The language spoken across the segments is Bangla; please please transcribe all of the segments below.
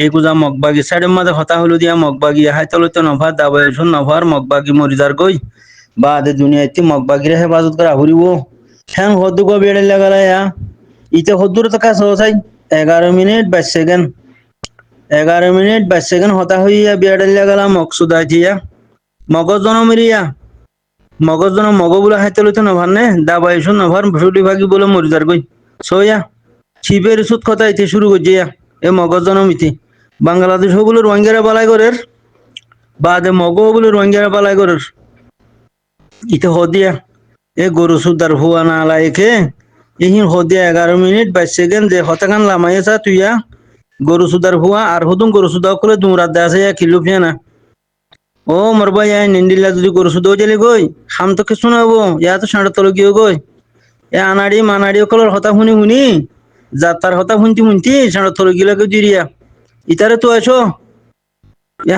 এগুজা মগবাগি সাইডের মাঝে হতা হলো দিয়া মগবাগি হাইতলতে নভার দাবাই শুন নভার মগবাগি মরিদার গই বা দে দুনিয়াতে মগবাগিরে হেফাজত করা হরিব হ্যাং হদ্দু গো বেড়ে লাগালায়া ইতে হদ্দুর তো কাজ হসাই 11 মিনিট 22 সেকেন্ড 11 মিনিট 22 সেকেন্ড হতা হইয়া বেড়ে লাগালা মকসুদা জিয়া মগজ জনমরিয়া মগজ জন মগ বলে হাইতলতে নভার নে দাবাই শুন নভার ভুটি ভাগি বলে মরিদার গই সোয়া ছিপের সুদ কথা ইতে শুরু করছিয়া এ মগজ জনমিতি বাংলাদেশ বলে রোহিঙ্গারা বালাই করের বাদে মগ বলে রোহিঙ্গারা বালাই করের ইতে হদিয়া এ গরু সুদার হুয়া না লাইকে ইহিন হদিয়া 11 মিনিট 22 সেকেন্ড যে হতাকান লামাইছা তুইয়া গরু সুদার হুয়া আর হুদুম গরু সুদা করে তুমি রাত আছে কিলো ফিয়া না ও মরবা ইয়া নিন্দিলা যদি গরু সুদা জেলে গই খাম তো কিছু নাবো ইয়া তো সাঁড় তল গিয়ে গই এ আনাড়ি মানাড়ি কলর হতা শুনি শুনি যাত্রার হতা শুনতি শুনতি সাঁড় তল গিলাকে জিরিয়া ইতারে তো আছো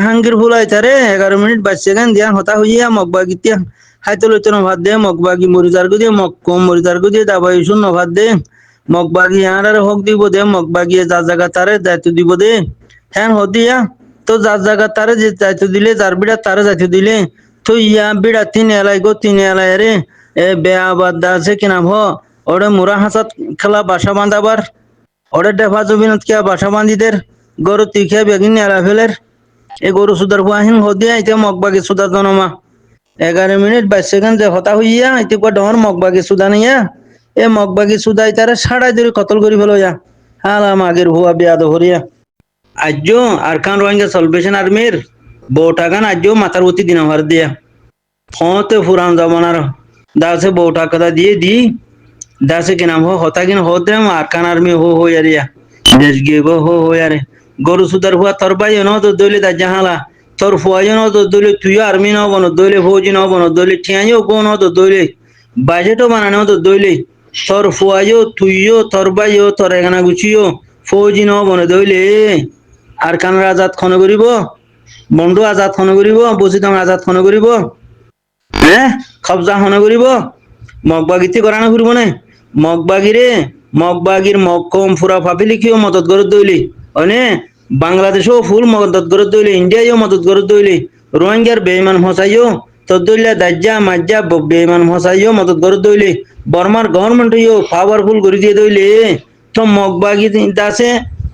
হাঙ্গির ভুল আইতারে 11 মিনিট 22 সেকেন্ড দিয়া হতা হইয়া মগবাগি তিয়া হাইতে লইতে নভাত দে মগবাগি মরিদার গো দিয়ে মগ কম মরিদার গো দিয়ে দাবাই শুন নভাত দে মগবাগি আর হক দিব দে মগবাগি যার জায়গা তারে দায়িত্ব দিব দে হ্যাঁ হদিয়া তো যার জায়গা তারে যে দায়িত্ব দিলে যার বিড়া তারে দায়িত্ব দিলে তো ইয়া বিড়া 3 এলাই গো 3 এলাই রে এ বেআবাদ আছে কিনা ভ ওরে মুরা হাসাত খেলা বাসা বাঁধাবার ওরে ডেফা জমিনত কিয়া বাসা বাঁধিদের গরু তিখিয়া বেগিন নেলা ফেলের এ গরু সুদার হুয়াহিন হদিয়া ইতে মগবাগি সুদার জনমা 11 মিনিট 22 সেকেন্ড যে হতা হইয়া ইতে কো ডহর মগবাগি সুদা নিয়া এ মগবাগি সুদা ইতারে সাড়াই ধরে কতল করি ফেলো যা হালা মাগের হুয়া বেয়াদ হরিয়া আজ্য আরকান রোহিঙ্গা সলভেশন আর্মির বউটাগান আজ্য মাথার অতি দিন হর দিয়া ফতে ফুরান জমানার দাসে বউটা কথা দিয়ে দি দাসে কি নাম হতা কিন হতে আরকান আর্মি হো ইয়ারিয়া দেশ গিয়ে গো হো ইয়ারে গরু সুদার হুয়া তোর ভাই ন তো দইলে দা জাহালা তোর ফুয়াই ন তো দইলে তুই আর্মি ন বন দইলে ফৌজি ন বন দইলে ঠিয়াইও গো ন তো দইলে বাজেটও বানানো তো দইলে তোর ফুয়াইও তুইও তোর ভাইও তোর এখানা গুছিও ফৌজি ন বন দইলে আর কানার আজাদ খন করিব বন্ডু আজাদ খন করিব বসিদাম আজাদ খন করিব হ্যাঁ কবজা খন করিব মগবাগিতে করানো ঘুরব না মগবাগিরে মগবাগির মকম ফুরা ফাফি লিখিও মদত করে দইলে অনে বাংলাদেশও ফুল মদত করে দইলে ইন্ডিয়াও মদত করে দইলে রোহিঙ্গার বেইমান হসাইও তো দইলে দাজ্জা মাজ্জা বেইমান হসাইও মদত করে দইলে বর্মার গভর্নমেন্টও পাওয়ারফুল করে দিয়ে দইলে তো মগবাগি দাসে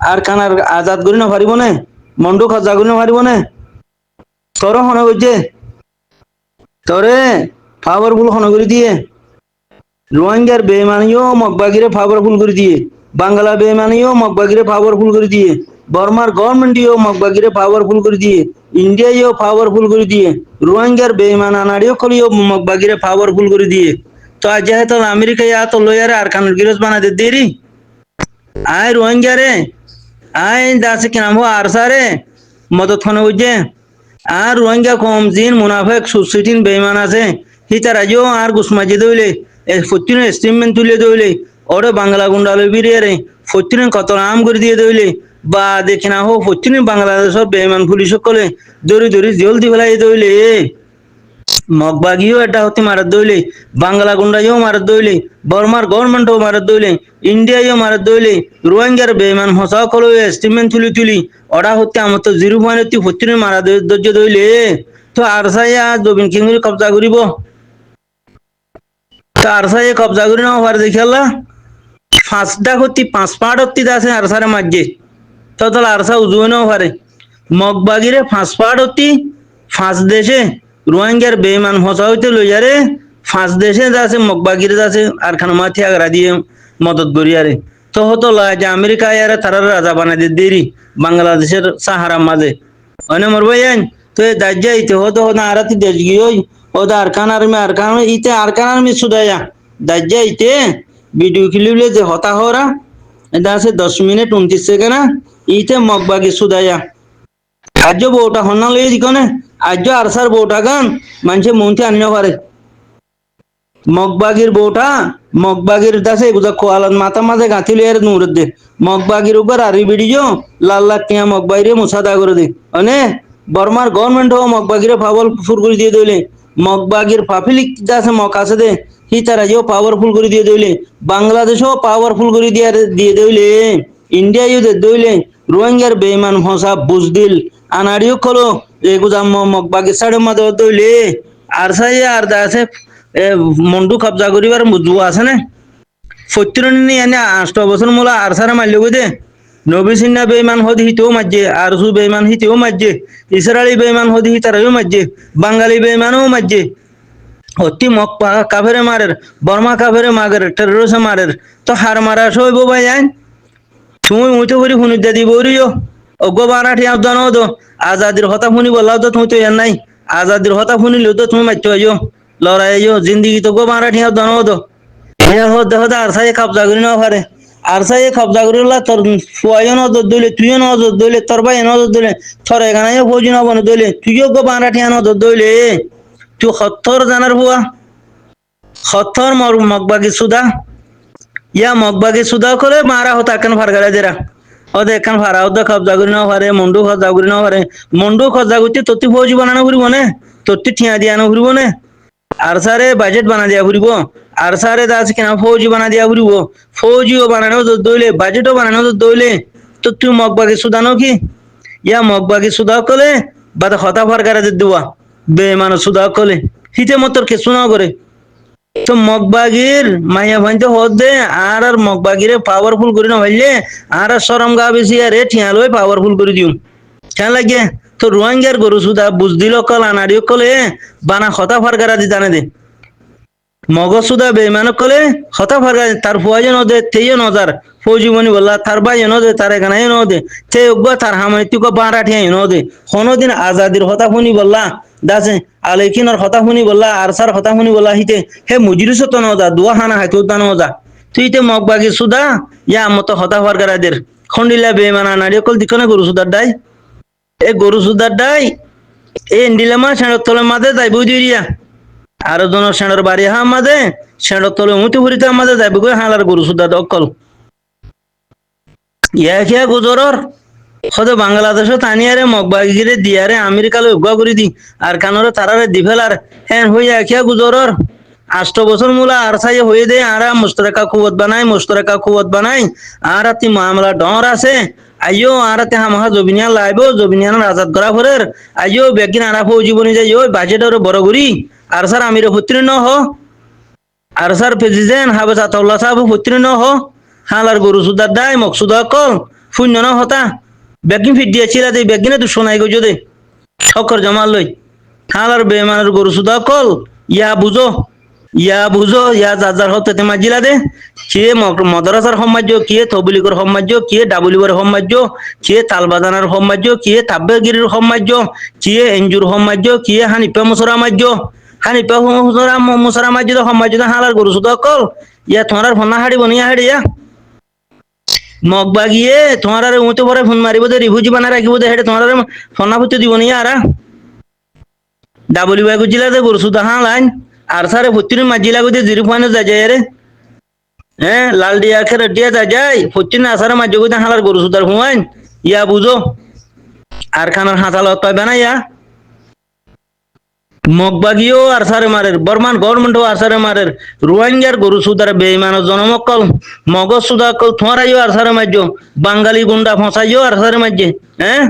আর কানার আজাদ করি না পারিব না মন্ডু খজা করি না পারিব না তোর হনে হইছে তোরে পাওয়ারফুল হনে করে দিয়ে রোহিঙ্গার বেমানিও মগবাগিরে পাওয়ারফুল করে দিয়ে বাংলা বেমানিও মগবাগিরে পাওয়ারফুল করে দিয়ে বর্মার গভর্নমেন্টও মগবাগিরে পাওয়ারফুল করে দিয়ে ইন্ডিয়াও পাওয়ারফুল করে দিয়ে রোহিঙ্গার বেমান আনাড়িও কলিও মগবাগিরে পাওয়ারফুল করে দিয়ে তো আজ যেহেতু আমেরিকা ইয়া তো লয়ারে আর কানুর গিরজ বানাতে দেরি আয় রোহিঙ্গারে আয় দাসে কি নাম আর সারে মদত খানে বুঝছে আর রোহিঙ্গা কম জিন মুনাফেক সুসিটিন বেইমান আছে হিতার আজও আর গুসমাজি দইলে ফটিনে স্টিমমেন্ট তুলে দইলে ওরে বাংলা গুন্ডালে বিরিয়ারে ফটিনে কত নাম করে দিয়ে দইলে বা দেখে না হো ফটিনে বাংলাদেশের বেইমান পুলিশ সকলে দৌড়ি দৌড়ি জলদি ফেলাই দইলে মগবাগিও এটা হতে মারাত দইলে বাংলা গুন্ডাইও মারাত দইলে বর্মার গভর্নমেন্টও মারাত দইলে ইন্ডিয়াও মারাত দইলে রোহিঙ্গার বেমান হসা কলো এস্টিমেন্ট তুলি ওরা হতে আমার তো 0.2 ফটিনে মারা দর্য দইলে তো আরসাইয়া জবিন কিংরি কবজা করিব তো আরসাইয়া কবজা করি না পারে দেখালা 5টা হতি 5 পাট হতি আছে আরসারে মাঝে তো তাহলে আরসা উজুই নাও পারে মগবাগিরে 5 পাট হতি 5 দেশে রোহিঙ্গার বেমান হসা হইতে লইয়ারে 5 দেশে যাচ্ছে মগবাগিরে যাচ্ছে আর খানা মাথি আগরা দিয়ে মদত করিয়ারে তো হতো যে আমেরিকা ইয়ারে তারা রাজা বানাই দিয়ে দেরি বাংলাদেশের সাহারা মাঝে অনে মরবাইন তো এই দাজ্জা ইতে হতো না আরাতি দেশ গিয়ে ওদা আরকান আর্মি ইতে আরকান আর্মি সুদায়া দাজ্জা ইতে ভিডিও ক্লিপলে যে হতা হরা এটা আছে 10 মিনিট 29 সেকেন্ড ইতে মগবাগি সুদায়া আজ বউটা হন্না লইয়ে দিকনে আজ আরসার বউটা গান মানুষে মনতে আনিনা পারে মগবাগির বউটা মগবাগির দাসে বুঝা কোয়ালান মাথা মাঝে গাঁথি লইয়ার নূর দে মগবাগির উপর আরি বিড়িও লাল লাখ টিয়া মগবাগিরে মুসাদা করে দে অনে বর্মার গভর্নমেন্ট ও মগবাগিরে পাওয়ার ফুল করে দিয়ে দইলে মগবাগির পাফিলিক দাসে মক আছে দে হি তারা যেও পাওয়ারফুল করে দিয়ে দইলে বাংলাদেশও পাওয়ারফুল করে দিয়ে দইলে ইন্ডিয়াও দে দইলে রোহিঙ্গার বেইমান ফসা বুজদিল আনাড়িও কলো এগুজা মগবাগি সাড়ে মাদে দইলে আর সাই আর দা আছে মন্ডু কবজা করিবার মুজু আছে না ফত্তিরনি এনে 8 বছর মোলা আর সারা মারলে দে নবী সিন্না বেইমান হদি হিতেও মাজ্জে আরসু বেইমান হিতেও মাজ্জে ইসরায়েলি বেইমান হদি হিতারাও মাজ্জে বাঙালি বেইমানও মাজ্জে অতি মক কাফেরে মারের বর্মা কাফেরে মাগের টেররিস্ট মারের তো হার মারা সইব ভাই আইন তুমি মুইতো করি শুনিতে দিব রিও অগো বারাঠি আদানো দো আজাদির হতা শুনি বলাও তো তুমি তো এর নাই আজাদির হতা শুনিলেও তো তুমি মারতে আইও লড়াই আইও জিন্দিগি তো গো বারাঠি আদানো দো হ্যাঁ হতে হতে আর সাই কবজা করি না পারে আর সাই কবজা করি তোর ফুয়াইও নজর দইলে তুইও নজর দইলে তোর ভাই নজর দইলে তোর এখানে ফৌজি নবন দইলে তুইও গো বারাঠি নজর দইলে তুই সত্তর জানার হুয়া সত্তর মগবাগি সুদা ইয়া মগবাগি সুদা করে মারা হতো এখন ফারগারা দেরা ওদের এখন ফারা ওদের কবজা করি না পারে মন্ডু কবজা করি না পারে মন্ডু কবজা করতে তোর ফৌজি বানানো ঘুরব না তোর ঠিয়া দিয়া আনো ঘুরব না আর সারে বাজেট বানা দিয়া ঘুরব আর সারে দাস কেনা ফৌজি বানা দিয়া ঘুরব ফৌজিও বানানো দইলে বাজেটও বানানো দইলে তো তুই মগবাগি সুদানো কি ইয়া মগবাগি সুদা কলে বাদ হতা ফারগারা দেওয়া বেমান সুদা কলে হিতে মতর কে শোনা করে তো মগবাগির মাইয়া ভাইতে হদ দে আর আর মগবাগিরে পাওয়ারফুল করি না ভাইলে আর আর সরম গা বেশি আরে ঠিয়ালো পাওয়ারফুল করে দিও কেন লাগে তো রোহিঙ্গার গরু সুদা বুঝ দিল কল আনাড়িও কলে বানা হতা ফারগারা দি জানে দে মগজ সুদা বেইমানক কলে হতা ফারগা তার ফুয়াজে নদে তেইও নজার ফৌজি মনি বললা তার ভাই নদে তার এখানে নদে তে উগ্র তার হামাই তুক বারাঠি নদে কোনদিন আজাদির হতা শুনি বললা দাসে আলেকিনর হতা শুনি বললা আরসার হতা শুনি বললা হিতে হে মুজরিস তো নজা দুয়া হানা হাইতো দান নজা তুই তে মগবাগি সুদা ইয়া মত হতা ফারগারাদের খন্ডিলা বেইমানা নাড়িও কল দিকনে গরু সুদার ডাই এ গরু সুদার ডাই এ ইন্ডিলামা সেড় তলে মাদে যাই বুঝি দিয়া আর জন সেড়র বাড়ি হা মাদে সেড় তলে মুতি ভরিতে আমাদের যাইব গো হালার গরু সুদা দকল ইয়া কিয়া গুজরর হয়তো বাংলাদেশও তানিয়ারে মগবাগিরে দিয়ারে আমেরিকালে উগা করে দি আর কানরে তারারে দিফেলার হ্যাঁ হইয়া কিয়া গুজরর 8 বছর মূলা আর সাই হয়ে দে আর মুশতারাকা কুওয়াত বানাই আর তি মামলা ডর আছে আইও আর তে হামহা জবিনিয়া লাইবো জবিনিয়া আজাদ করা ফরের আইও বেগিন আরা ফৌজি বনি যাই ওই বাজেটর বড় গুরি আর স্যার আমির পুত্র ন হ আর স্যার প্রেসিডেন্ট হাবেস আতাউল্লাহ সাহেব পুত্র ন হ হালার গরু সুদার দাই মকসুদা কল শূন্য ন হতা বেগিন ফিট দিয়েছিল দে বেগিনে তো শোনাই গো যদি ঠক্কর জমা লই হালার বেমানের গরু সুদা কল ইয়া বুঝো ইয়া যার হতে তে মাজিলা দে কে মদরাসার সমাজ্য কে তবলিগর সমাজ্য কে ডাবলিগর সমাজ্য কে তালবাজানার সমাজ্য কে তাব্বেগিরির সমাজ্য কে এনজুর সমাজ্য কে হানিফা মুসরা মাজ্য হানিফা মুসরা মাজ্য সমাজ্য হালার গরু সুদা কল ইয়া তোমার ফনা হাড়ি বনিয়া হাড়িয়া মগবাগিয়ে তোমার উঁতে পরে ফোন মারিব দে রিভুজি বানা রাখিব দে হেঁটে তোমার ফোনা ফুটে দিব নি আর ডাবলি বাগু জিলা দে গরু সুদা হা লাইন আর সারে ফুটির মাজিলা গো দে জিরো ফাইনে যা যায় রে হ্যাঁ লাল ডিয়া খের ডিয়া যা যায় ফুটির না সারে মাজি গো দে হালার গরু সুদার হুয়াইন ইয়া বুঝো আর খানার হাতাল পাইবে না ইয়া মগবাগিও আর সারে মারের বর্মান গভর্নমেন্টও আর সারে মারের রোহিঙ্গার গরু সুদার বেইমান জনমকল মগজ সুদা কল থোয়ারাইও আর সারে মাজ্য বাঙালি গুন্ডা ফসাইও আর সারে মাজ্যে হ্যাঁ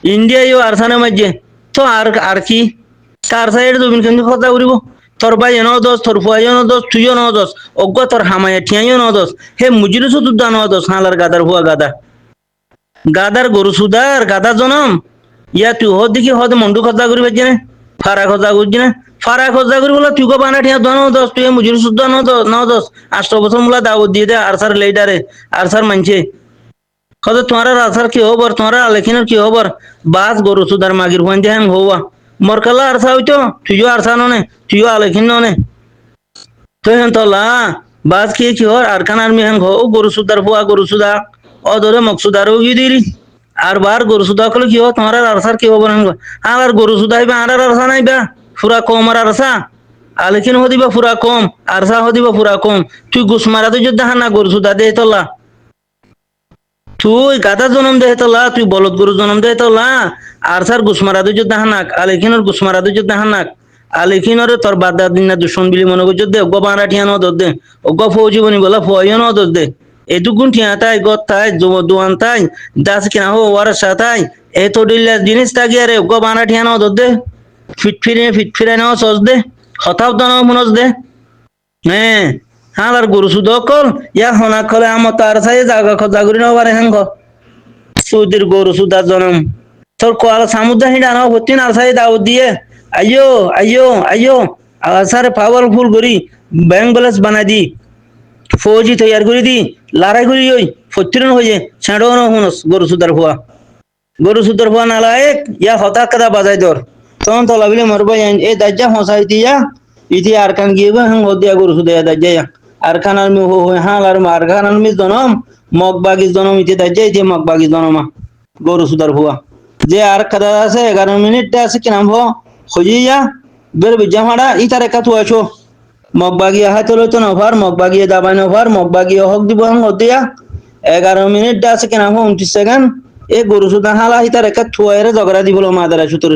ইন্ডিয়াইও আর সারে মাজ্যে তো আর কি কার সাইড দুবিন কিন্তু কথা উড়িব তোর ভাই ন দোষ তোর ফুয়াইও ন দোষ তুইও ন দোষ অজ্ঞ তোর হামাইয়া ঠিয়াইও ন দোষ হে মুজরিসও দুধা ন দোষ হালার গাদার হুয়া গাদার গরু সুদার গাদা জনম ইয়া তুই হদ দেখি হদ মন্ডু খজা করি বেজে না ফারা খজা করছি না ফারা খজা করি বলে তুই বানা ঠিয়া দন দোষ তুই মুজুরি সুদ্ধা ন দোষ 8 বছর মুলা দাওয়াত দিয়ে দে আর স্যার লেডারে আর স্যার মানছে কত তোমার আসার কি হবর তোমার আলেখিনের কি হবর বাস গরু সুদার মাগির হুয়ান দেন হওয়া মরকালা আরসা হইতো তুইও আরসা নে তুইও আলেখিন নে তো হেন তোলা বাস কি হর আর খান আর্মি হেন হো গরু সুদার হুয়া গরু সুদা অদরে মকসুদারও গিয়ে দিলি আর বার গরু সুদা কলে কি হো তোমার আরসার কি হবর হেন আর গরু সুদা হইবা আর আরসা নাইবা ফুরা কম আর আরসা আলেখিন হদিবা ফুরা কম আরসা হদিবা ফুরা কম তুই গুস মারা তো যদি না গরু সুদা দে তোলা তুই গাদা জনম দে তোলা তুই বলদ গরু জনম দে তোলা আর স্যার গুসমারা দুজ দাহানাক আলেখিনর গুসমারা দুজ দাহানাক আলেখিনরে তোর বাদা দিন না দুশমন বিলি মনে করছ দে অজ্ঞ বাঁড়া ঠিয়া ন দে অজ্ঞ ফৌজি বনি বলা ফয়ও ন দে এটুকুন ঠিয়াতাই গত্তাই দুয়ান্তাই দাস কিনা হো ওয়ার সাতাই এ তো ডিল্লা জিনিস থাকি আরে গো বানা ঠিয়ানো দে ফিট ফিরে নাও সজ দে হতাও দানো মনজ দে হ্যাঁ হালার গরু সুদ কল ইয়া হনা খলে আমার তার সাই জাগা জাগুরি নাও পারে হাঙ্গ সুদির গরু সুদার জনম তোর কোয়াল সামুদ্র হিডা নাও হতি না সাই দাও দিয়ে আইয়ো আইয়ো আইয়ো আসার পাওয়ারফুল করি ব্যাংক ব্যালেন্স বানাই দি ফৌজি তৈয়ার করে দি লড়াই করি ওই ফতিরন হয়ে ছেড়ো না হুনস গরু সুদার ফুয়া নালায়েক ইয়া হতা কাদা বাজাই দর তখন তো লাগলে মরবাই এ দাজ্জা হসাই দিয়া ইতি আর কান গিয়ে হাং হদিয়া গরু সুদা দাজ্জা আর খান আর মি হাল আর খান আর মি জনম মগবাগি জনম ইতি দাজ্জা ইতি মগবাগি জনমা গরু সুদার ফুয়া যে আর কাদা আছে 11 মিনিট আছে কি নাম হো খুঁজিয়া বের বিজা মারা ইতারে কাতু আছো মগবাগি হাতে লইতো নভার মগবাগি দাবাই নভার মগবাগি হক দিব হাং হদিয়া 11 মিনিট আছে কি নাম হো 29 সেকেন্ড এ গরু সুদা হালা ইতারে কাতু আরে ঝগড়া দিবলো মাদারা সুতর